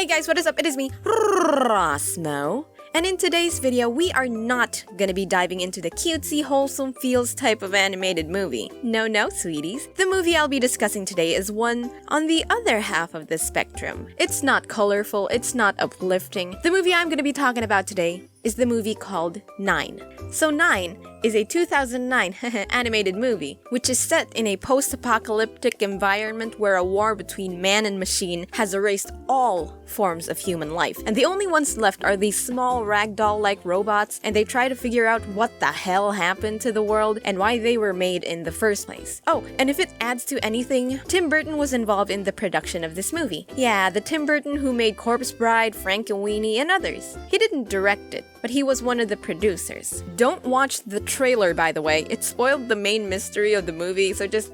Hey guys, what is up? It is me, Rosmo. And in today's video, we are not gonna be diving into the cutesy, wholesome feels type of animated movie. No, sweeties. The movie I'll be discussing today is one on the other half of the spectrum. It's not colorful, it's not uplifting. The movie I'm gonna be talking about today is the movie called 9. So 9 is a 2009 animated movie, which is set in a post-apocalyptic environment where a war between man and machine has erased all forms of human life. And the only ones left are these small ragdoll-like robots, and they try to figure out what the hell happened to the world and why they were made in the first place. Oh, and if it adds to anything, Tim Burton was involved in the production of this movie. Yeah, the Tim Burton who made Corpse Bride, Frankenweenie, and others. He didn't direct it, but he was one of the producers. Don't watch the trailer, by the way. It spoiled the main mystery of the movie, so just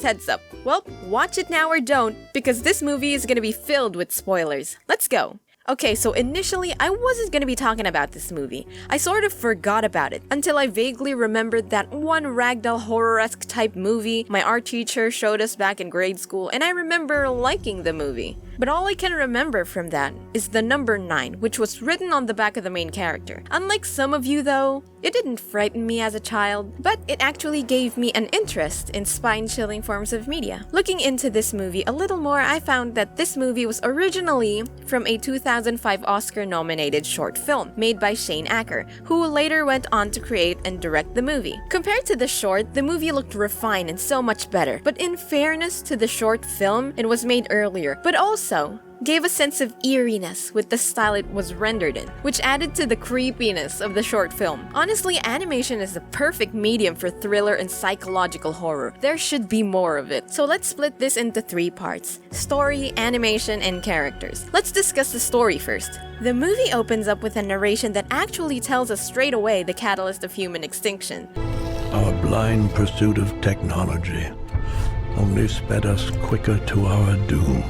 heads up. Well, watch it now or don't, because this movie is gonna be filled with spoilers. Let's go. Okay, so initially, I wasn't gonna be talking about this movie. I sort of forgot about it, until I vaguely remembered that one ragdoll horror-esque type movie my art teacher showed us back in grade school, and I remember liking the movie. But all I can remember from that is the number 9, which was written on the back of the main character. Unlike some of you though, it didn't frighten me as a child, but it actually gave me an interest in spine-chilling forms of media. Looking into this movie a little more, I found that this movie was originally from a 2005 Oscar-nominated short film made by Shane Acker, who later went on to create and direct the movie. Compared to the short, the movie looked refined and so much better. But in fairness to the short film, it was made earlier, but also gave a sense of eeriness with the style it was rendered in, which added to the creepiness of the short film. Honestly, animation is the perfect medium for thriller and psychological horror. There should be more of it. So let's split this into 3 parts: story, animation, and characters. Let's discuss the story first. The movie opens up with a narration that actually tells us straight away the catalyst of human extinction. Our blind pursuit of technology only sped us quicker to our doom.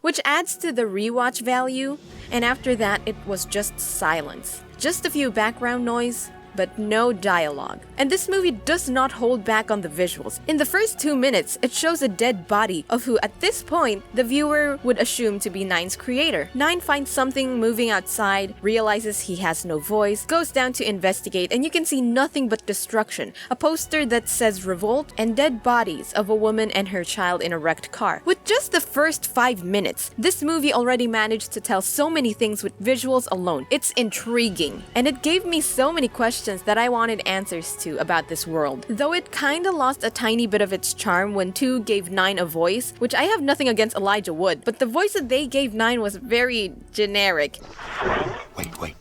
Which adds to the rewatch value, and after that it was just silence. Just a few background noise, but no dialogue. And this movie does not hold back on the visuals. In the first 2 minutes, it shows a dead body of who, at this point, the viewer would assume to be 9's creator. 9 finds something moving outside, realizes he has no voice, goes down to investigate, and you can see nothing but destruction. A poster that says revolt, and dead bodies of a woman and her child in a wrecked car. With just the first 5 minutes, this movie already managed to tell so many things with visuals alone. It's intriguing, and it gave me so many questions that I wanted answers to about this world. Though it kinda lost a tiny bit of its charm when 2 gave 9 a voice, which I have nothing against Elijah Wood, but the voice that they gave 9 was very generic. Wait.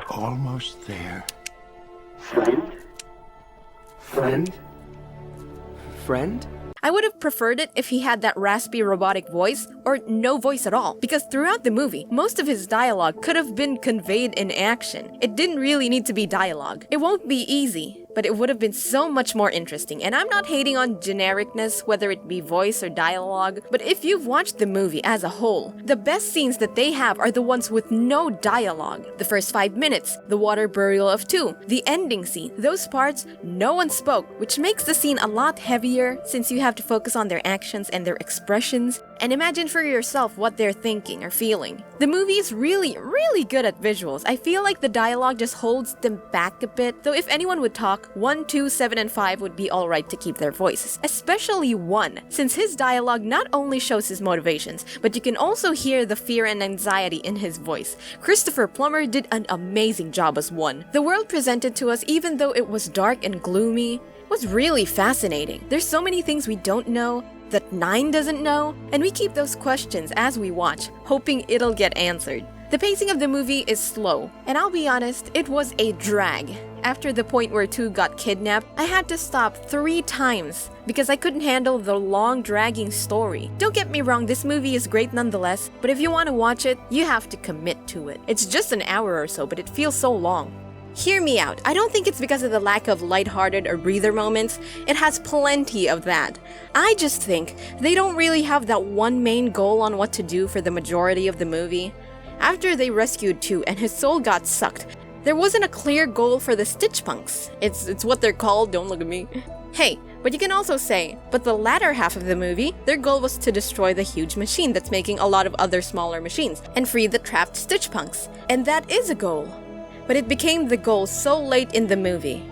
Almost there. Friend? I would have preferred it if he had that raspy robotic voice, or no voice at all, because throughout the movie, most of his dialogue could have been conveyed in action. It didn't really need to be dialogue. It won't be easy, but it would have been so much more interesting. And I'm not hating on genericness, whether it be voice or dialogue, but if you've watched the movie as a whole, the best scenes that they have are the ones with no dialogue. The first 5 minutes, the water burial of 2, the ending scene, those parts, no one spoke, which makes the scene a lot heavier since you have to focus on their actions and their expressions, and imagine for yourself what they're thinking or feeling. The movie is really good at visuals. I feel like the dialogue just holds them back a bit, though if anyone would talk, 1, 2, 7, and 5 would be alright to keep their voices. Especially 1, since his dialogue not only shows his motivations, but you can also hear the fear and anxiety in his voice. Christopher Plummer did an amazing job as 1. The world presented to us, even though it was dark and gloomy, was really fascinating. There's so many things we don't know, that 9 doesn't know, and we keep those questions as we watch, hoping it'll get answered. The pacing of the movie is slow, and I'll be honest, it was a drag. After the point where 2 got kidnapped, I had to stop 3 times because I couldn't handle the long dragging story. Don't get me wrong, this movie is great nonetheless, but if you want to watch it, you have to commit to it. It's just an hour or so, but it feels so long. Hear me out. I don't think it's because of the lack of lighthearted or breather moments. It has plenty of that. I just think they don't really have that one main goal on what to do for the majority of the movie. After they rescued 2 and his soul got sucked, there wasn't a clear goal for the Stitch Punks. It's what they're called, don't look at me. Hey, But you can also say, but the latter half of the movie, their goal was to destroy the huge machine that's making a lot of other smaller machines and free the trapped Stitch Punks. And that is a goal. But it became the goal so late in the movie.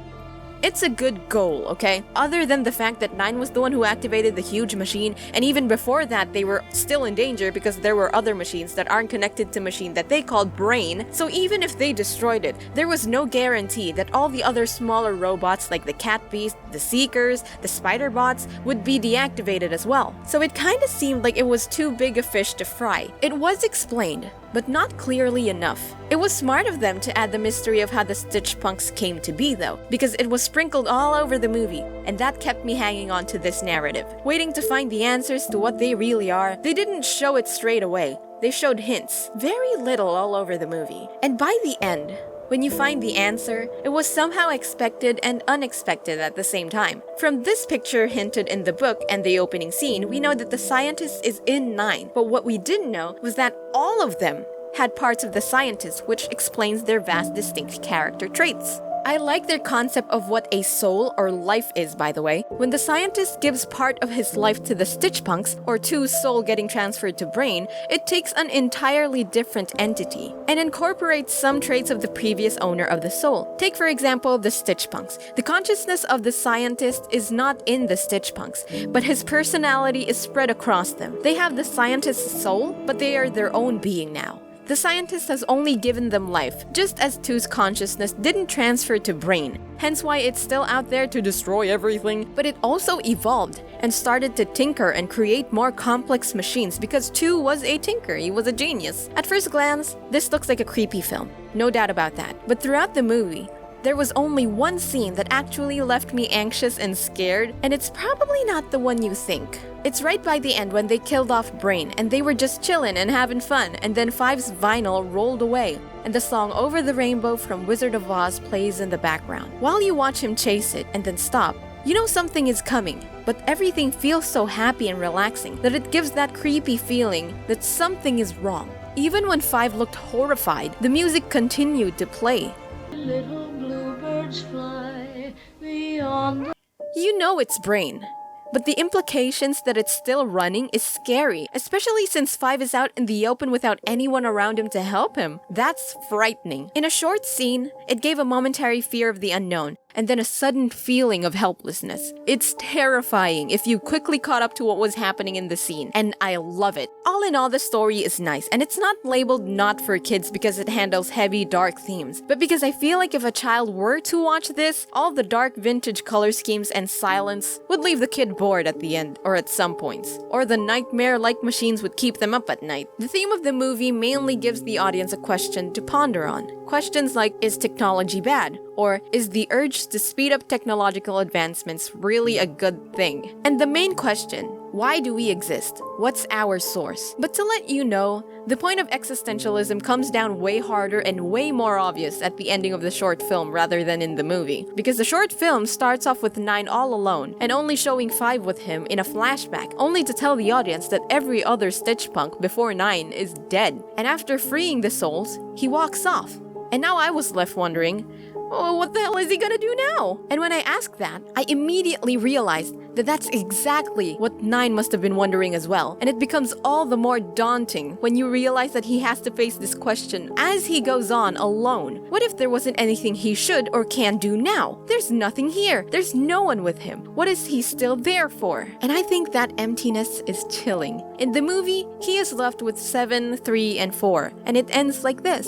It's a good goal, okay? Other than the fact that 9 was the one who activated the huge machine, and even before that they were still in danger because there were other machines that aren't connected to machine that they called Brain, so even if they destroyed it, there was no guarantee that all the other smaller robots like the Cat Beast, the Seekers, the Spider Bots would be deactivated as well. So it kinda seemed like it was too big a fish to fry. It was explained, but not clearly enough. It was smart of them to add the mystery of how the Stitch Punks came to be though, because it was sprinkled all over the movie, and that kept me hanging on to this narrative, waiting to find the answers to what they really are. They didn't show it straight away. They showed hints, very little all over the movie. And by the end, when you find the answer, it was somehow expected and unexpected at the same time. From this picture hinted in the book and the opening scene, we know that the scientist is in 9, but what we didn't know was that all of them had parts of the scientist, which explains their vast distinct character traits. I like their concept of what a soul or life is, by the way. When the scientist gives part of his life to the Stitch Punks, or 2's soul getting transferred to Brain, it takes an entirely different entity and incorporates some traits of the previous owner of the soul. Take for example the Stitch Punks. The consciousness of the scientist is not in the Stitch Punks, but his personality is spread across them. They have the scientist's soul, but they are their own being now. The scientist has only given them life, just as 2's consciousness didn't transfer to Brain, hence why it's still out there to destroy everything, but it also evolved and started to tinker and create more complex machines because 2 was a tinker, he was a genius. At first glance, this looks like a creepy film, no doubt about that, but throughout the movie, there was only one scene that actually left me anxious and scared, and it's probably not the one you think. It's right by the end when they killed off Brain and they were just chillin' and having fun, and then 5's vinyl rolled away and the song Over the Rainbow from Wizard of Oz plays in the background. While you watch him chase it and then stop, you know something is coming, but everything feels so happy and relaxing that it gives that creepy feeling that something is wrong. Even when 5 looked horrified, the music continued to play. Little bluebirds fly beyond the... You know it's Brain, but the implications that it's still running is scary, especially since 5 is out in the open without anyone around him to help him. That's frightening. In a short scene, it gave a momentary fear of the unknown, and then a sudden feeling of helplessness. It's terrifying if you quickly caught up to what was happening in the scene, and I love it. All in all, the story is nice, and it's not labeled not for kids because it handles heavy, dark themes, but because I feel like if a child were to watch this, all the dark vintage color schemes and silence would leave the kid bored at the end, or at some points. Or the nightmare-like machines would keep them up at night. The theme of the movie mainly gives the audience a question to ponder on. Questions like, is technology bad? Or is the urge to speed up technological advancements really a good thing? And the main question, why do we exist? What's our source? But to let you know, the point of existentialism comes down way harder and way more obvious at the ending of the short film rather than in the movie. Because the short film starts off with 9 all alone and only showing 5 with him in a flashback, only to tell the audience that every other Stitch Punk before 9 is dead. And after freeing the souls, he walks off. And now I was left wondering, oh, what the hell is he gonna do now? And when I asked that, I immediately realized that that's exactly what 9 must have been wondering as well. And it becomes all the more daunting when you realize that he has to face this question as he goes on alone. What if there wasn't anything he should or can do now? There's nothing here. There's no one with him. What is he still there for? And I think that emptiness is chilling. In the movie, he is left with 7, 3, and 4, and it ends like this.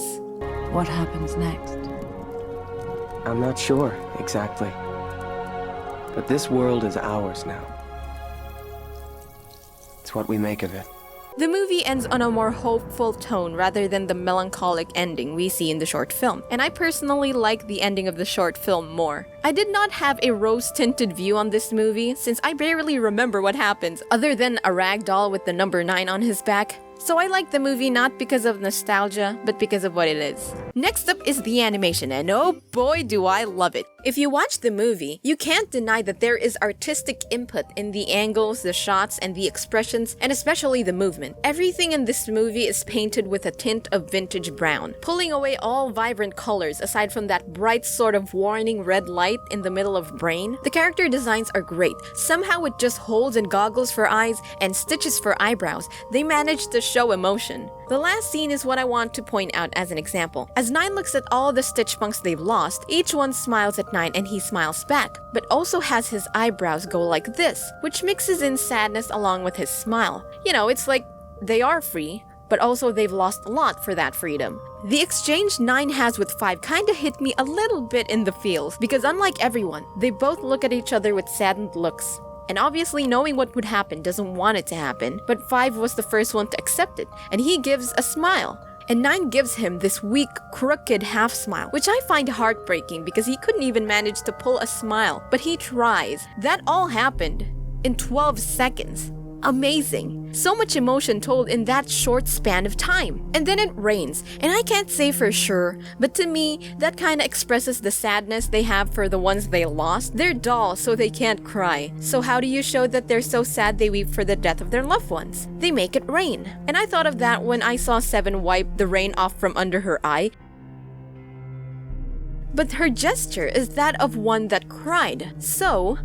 What happens next? I'm not sure, exactly. But this world is ours now. It's what we make of it. The movie ends on a more hopeful tone rather than the melancholic ending we see in the short film, and I personally like the ending of the short film more. I did not have a rose-tinted view on this movie since I barely remember what happens other than a rag doll with the number 9 on his back. So I like the movie not because of nostalgia, but because of what it is. Next up is the animation, and oh boy do I love it. If you watch the movie, you can't deny that there is artistic input in the angles, the shots, and the expressions, and especially the movement. Everything in this movie is painted with a tint of vintage brown, pulling away all vibrant colors aside from that bright sort of warning red light in the middle of Brain. The character designs are great. Somehow with just holes and goggles for eyes and stitches for eyebrows, they managed to show emotion. The last scene is what I want to point out as an example. As 9 looks at all the stitch punks they've lost, each one smiles at 9 and he smiles back, but also has his eyebrows go like this, which mixes in sadness along with his smile. You know, it's like they are free, but also they've lost a lot for that freedom. The exchange 9 has with 5 kinda hit me a little bit in the feels, because unlike everyone, they both look at each other with saddened looks. And obviously knowing what would happen doesn't want it to happen, but 5 was the first one to accept it, and he gives a smile. And 9 gives him this weak, crooked half smile, which I find heartbreaking because he couldn't even manage to pull a smile, but he tries. That all happened in 12 seconds. Amazing. So much emotion told in that short span of time. And then it rains, and I can't say for sure, but to me, that kinda expresses the sadness they have for the ones they lost. They're dolls, so they can't cry. So how do you show that they're so sad they weep for the death of their loved ones? They make it rain. And I thought of that when I saw 7 wipe the rain off from under her eye. But her gesture is that of one that cried. So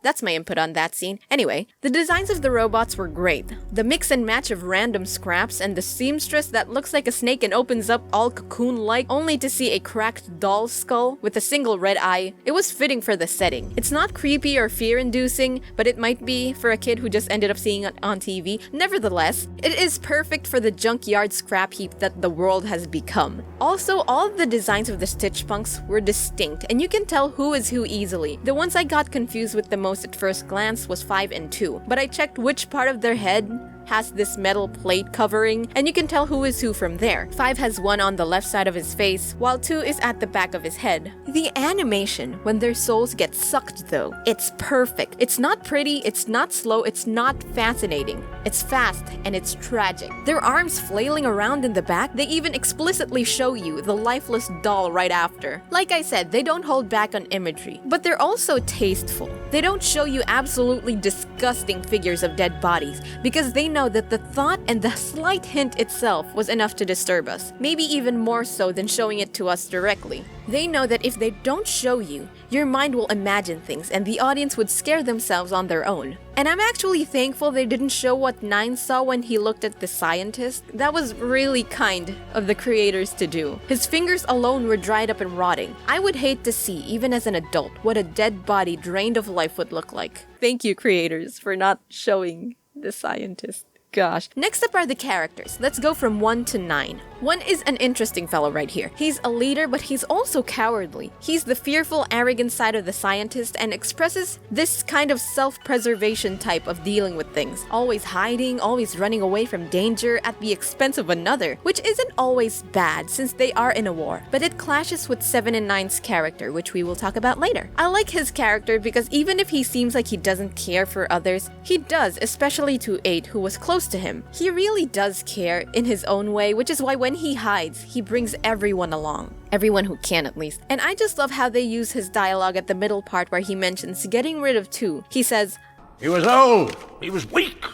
that's my input on that scene. Anyway, the designs of the robots were great. The mix and match of random scraps and the seamstress that looks like a snake and opens up all cocoon-like only to see a cracked doll's skull with a single red eye. It was fitting for the setting. It's not creepy or fear-inducing, but it might be for a kid who just ended up seeing it on TV. Nevertheless, it is perfect for the junkyard scrap heap that the world has become. Also, all of the designs of the stitch punks were distinct, and you can tell who is who easily. The ones I got confused with the most at first glance was 5 and 2, but I checked which part of their head has this metal plate covering, and you can tell who is who from there. 5 has one on the left side of his face, while 2 is at the back of his head. The animation when their souls get sucked though, it's perfect. It's not pretty, it's not slow, it's not fascinating. It's fast and it's tragic. Their arms flailing around in the back, they even explicitly show you the lifeless doll right after. Like I said, they don't hold back on imagery, but they're also tasteful. They don't show you absolutely disgusting figures of dead bodies, because they know that the thought and the slight hint itself was enough to disturb us, maybe even more so than showing it to us directly. They know that if they don't show you, your mind will imagine things and the audience would scare themselves on their own. And I'm actually thankful they didn't show what 9 saw when he looked at the scientist. That was really kind of the creators to do. His fingers alone were dried up and rotting. I would hate to see, even as an adult, what a dead body drained of life would look like. Thank you, creators, for not showing the scientist. Gosh. Next up are the characters. Let's go from 1 to 9. 1 is an interesting fellow right here. He's a leader, but he's also cowardly. He's the fearful, arrogant side of the scientist and expresses this kind of self-preservation type of dealing with things. Always hiding, always running away from danger at the expense of another, which isn't always bad since they are in a war, but it clashes with 7 and 9's character, which we will talk about later. I like his character because even if he seems like he doesn't care for others, he does, especially to 8, who was close to him. He really does care in his own way, which is why when he hides, he brings everyone along. Everyone who can, at least. And I just love how they use his dialogue at the middle part where he mentions getting rid of 2. He says, "He was old. He was weak.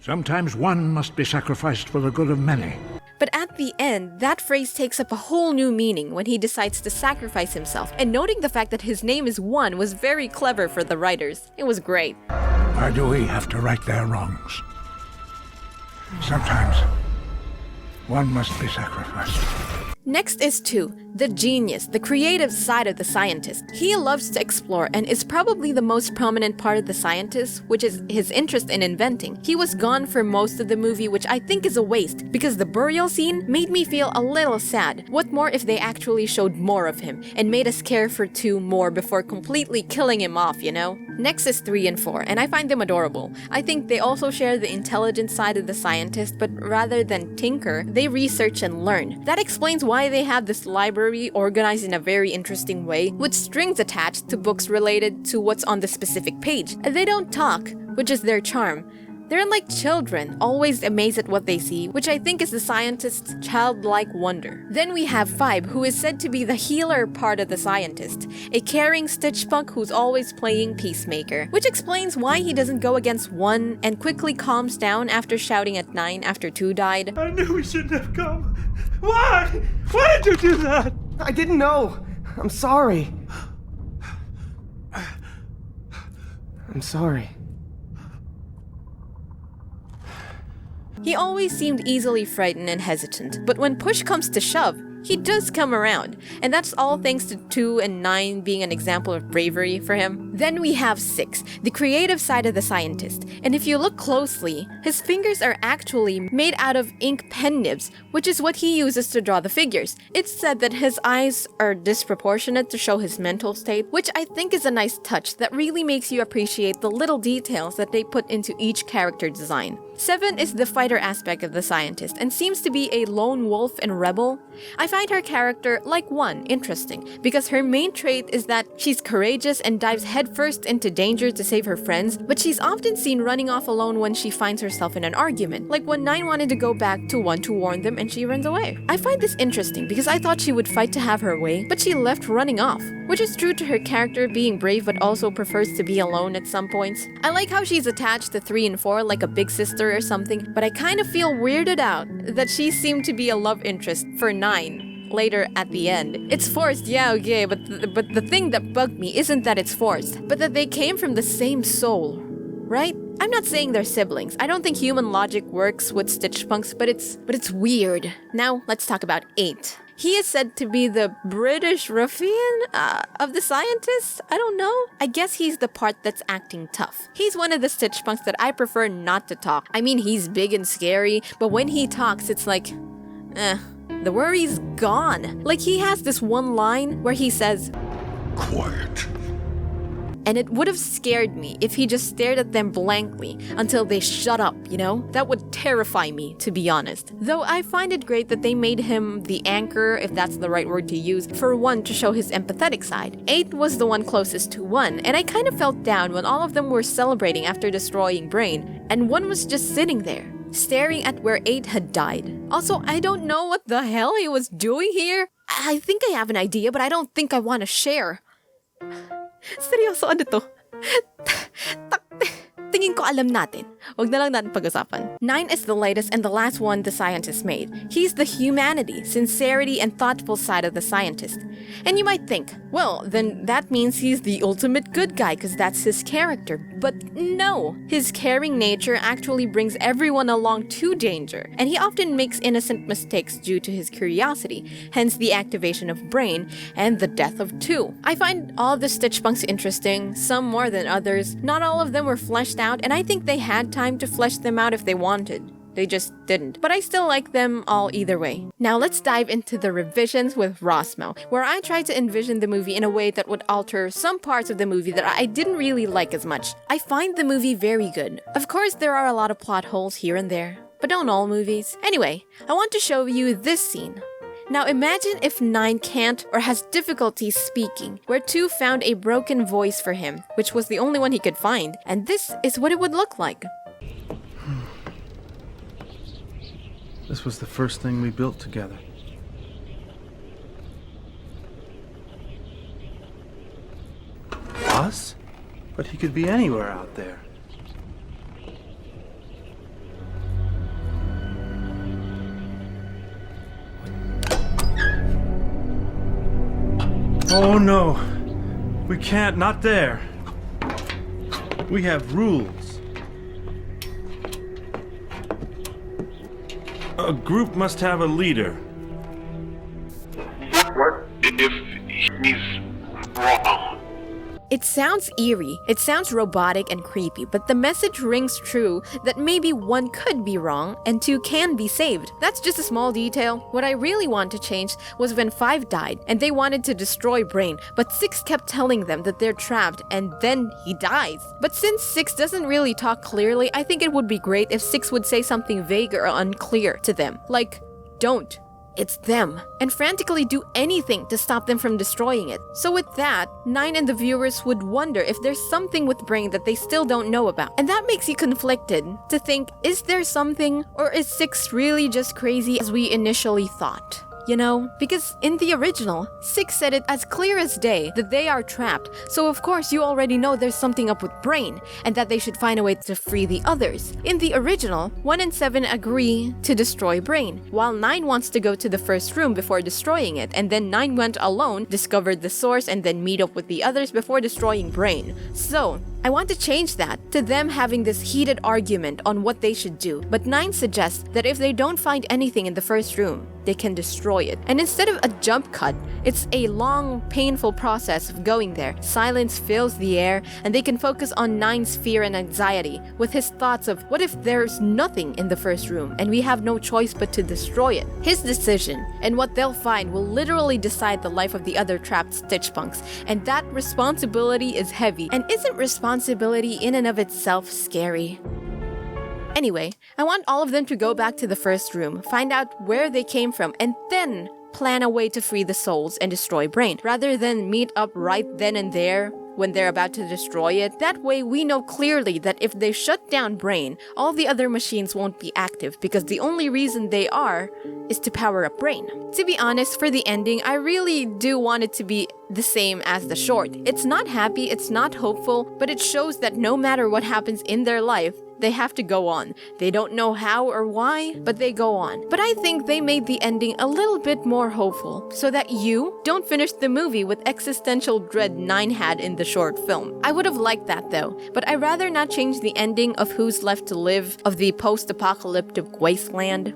Sometimes one must be sacrificed for the good of many." But at the end, that phrase takes up a whole new meaning when he decides to sacrifice himself, and noting the fact that his name is 1 was very clever for the writers. It was great. Why do we have to right their wrongs? Sometimes one must be sacrificed. Next is 2, the genius, the creative side of the scientist. He loves to explore and is probably the most prominent part of the scientist, which is his interest in inventing. He was gone for most of the movie, which I think is a waste, because the burial scene made me feel a little sad. What more if they actually showed more of him and made us care for 2 more before completely killing him off, you know? Next is 3 and 4, and I find them adorable. I think they also share the intelligent side of the scientist, but rather than tinker, they research and learn. That explains why they have this library organized in a very interesting way, with strings attached to books related to what's on the specific page. They don't talk, which is their charm. They're like children, always amazed at what they see, which I think is the scientist's childlike wonder. Then we have 5, who is said to be the healer part of the scientist, a caring Stitchpunk who's always playing peacemaker, which explains why he doesn't go against 1 and quickly calms down after shouting at 9 after 2 died. I knew we shouldn't have come. Why? Why did you do that? I didn't know. I'm sorry. I'm sorry. He always seemed easily frightened and hesitant, but when push comes to shove, he does come around, and that's all thanks to 2 and 9 being an example of bravery for him. Then we have 6, the creative side of the scientist, and if you look closely, his fingers are actually made out of ink pen nibs, which is what he uses to draw the figures. It's said that his eyes are disproportionate to show his mental state, which I think is a nice touch that really makes you appreciate the little details that they put into each character design. 7 is the fighter aspect of the scientist and seems to be a lone wolf and rebel. I find her character, like 1, interesting because her main trait is that she's courageous and dives headfirst into danger to save her friends, but she's often seen running off alone when she finds herself in an argument, like when 9 wanted to go back to 1 to warn them and she runs away. I find this interesting because I thought she would fight to have her way, but she left running off, which is true to her character being brave but also prefers to be alone at some points. I like how she's attached to 3 and 4 like a big sister or something, but I kind of feel weirded out that she seemed to be a love interest for 9 later at the end. It's forced, yeah, okay, but the thing that bugged me isn't that it's forced, but that they came from the same soul, right? I'm not saying they're siblings. I don't think human logic works with Stitchpunks, but it's weird. Now, let's talk about 8. He is said to be the British ruffian of the scientists? I don't know. I guess he's the part that's acting tough. He's one of the Stitchpunks that I prefer not to talk. I mean, he's big and scary, but when he talks, it's like, the worry's gone. Like, he has this one line where he says, Quiet. and it would have scared me if he just stared at them blankly until they shut up, you know? That would terrify me, to be honest. Though I find it great that they made him the anchor, if that's the right word to use, for 1 to show his empathetic side. 8 was the one closest to 1, and I kind of felt down when all of them were celebrating after destroying Brain, and 1 was just sitting there, staring at where 8 had died. Also, I don't know what the hell he was doing here. I think I have an idea, but I don't think I want to share. Seryoso, ano to? Tingin ko alam natin. Wag na lang natin pag-usapan. 9 is the latest and the last one the scientist made. He's the humanity, sincerity, and thoughtful side of the scientist. And you might think, well, then that means he's the ultimate good guy because that's his character. But no, his caring nature actually brings everyone along to danger, and he often makes innocent mistakes due to his curiosity, hence the activation of Brain and the death of 2. I find all the Stitchpunks interesting, some more than others. Not all of them were fleshed out, and I think they had time to flesh them out if they wanted. They just didn't. But I still like them all either way. Now let's dive into the revisions with Rosmo, where I tried to envision the movie in a way that would alter some parts of the movie that I didn't really like as much. I find the movie very good. Of course, there are a lot of plot holes here and there, but don't all movies. Anyway, I want to show you this scene. Now imagine if 9 can't or has difficulty speaking, where 2 found a broken voice for him, which was the only one he could find, and this is what it would look like. This was the first thing we built together. Us? But he could be anywhere out there. Oh no! We can't, not there! We have rules. A group must have a leader. What if he's wrong? It sounds eerie, it sounds robotic and creepy, but the message rings true that maybe 1 could be wrong and 2 can be saved. That's just a small detail. What I really want to change was when 5 died and they wanted to destroy Brain, but 6 kept telling them that they're trapped and then he dies. But since 6 doesn't really talk clearly, I think it would be great if 6 would say something vague or unclear to them, like, don't. it's them, and frantically do anything to stop them from destroying it. So with that, 9 and the viewers would wonder if there's something with Brain that they still don't know about. And that makes you conflicted to think, is there something, or is 6 really just crazy as we initially thought? You know, because in the original, 6 said it as clear as day that they are trapped, so of course you already know there's something up with Brain, and that they should find a way to free the others. In the original, 1 and 7 agree to destroy Brain, while 9 wants to go to the first room before destroying it, and then 9 went alone, discovered the source, and then meet up with the others before destroying Brain. So, I want to change that to them having this heated argument on what they should do, but 9 suggests that if they don't find anything in the first room, they can destroy it. And instead of a jump cut, it's a long, painful process of going there. Silence fills the air, and they can focus on 9's fear and anxiety, with his thoughts of what if there's nothing in the first room and we have no choice but to destroy it. His decision and what they'll find will literally decide the life of the other trapped Stitchpunks, and that responsibility is heavy. And isn't responsibility in and of itself scary? Anyway, I want all of them to go back to the first room, find out where they came from, and then plan a way to free the souls and destroy Brain, rather than meet up right then and there when they're about to destroy it. That way we know clearly that if they shut down Brain, all the other machines won't be active, because the only reason they are is to power up Brain. To be honest, for the ending, I really do want it to be the same as the short. It's not happy, it's not hopeful, but it shows that no matter what happens in their life, they have to go on. They don't know how or why, but they go on. But I think they made the ending a little bit more hopeful, so that you don't finish the movie with existential dread 9 had in the short film. I would have liked that though, but I'd rather not change the ending of Who's Left to Live of the post-apocalyptic wasteland.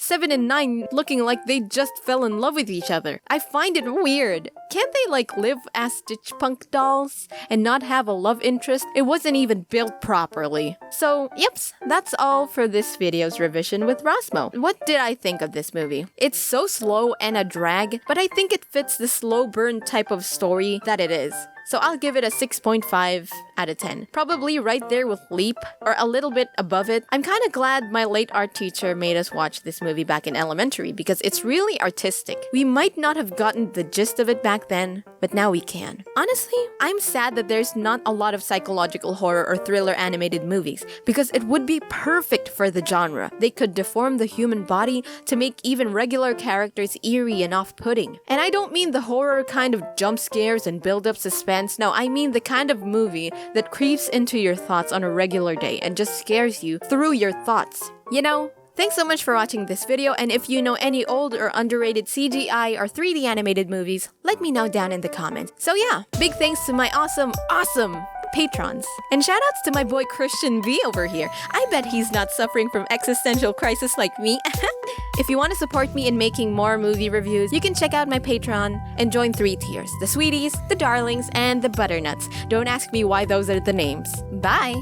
7 and 9 looking like they just fell in love with each other. I find it weird. Can't they like live as Stitchpunk dolls and not have a love interest? It wasn't even built properly. So, yeps, that's all for this video's revision with Rosmo. What did I think of this movie? It's so slow and a drag, but I think it fits the slow burn type of story that it is. So I'll give it a 6.5 out of 10. Probably right there with Leap, or a little bit above it. I'm kind of glad my late art teacher made us watch this movie back in elementary, because it's really artistic. We might not have gotten the gist of it back then, but now we can. Honestly, I'm sad that there's not a lot of psychological horror or thriller animated movies, because it would be perfect for the genre. They could deform the human body to make even regular characters eerie and off-putting. And I don't mean the horror kind of jump scares and build-up suspense. No, I mean the kind of movie that creeps into your thoughts on a regular day and just scares you through your thoughts. You know? Thanks so much for watching this video, and if you know any old or underrated CGI or 3D animated movies, let me know down in the comments. So yeah, big thanks to my awesome patrons. And shoutouts to my boy Christian V over here. I bet he's not suffering from existential crisis like me. If you want to support me in making more movie reviews, you can check out my Patreon and join 3 tiers: the Sweeties, the Darlings, and the Butternuts. Don't ask me why those are the names. Bye!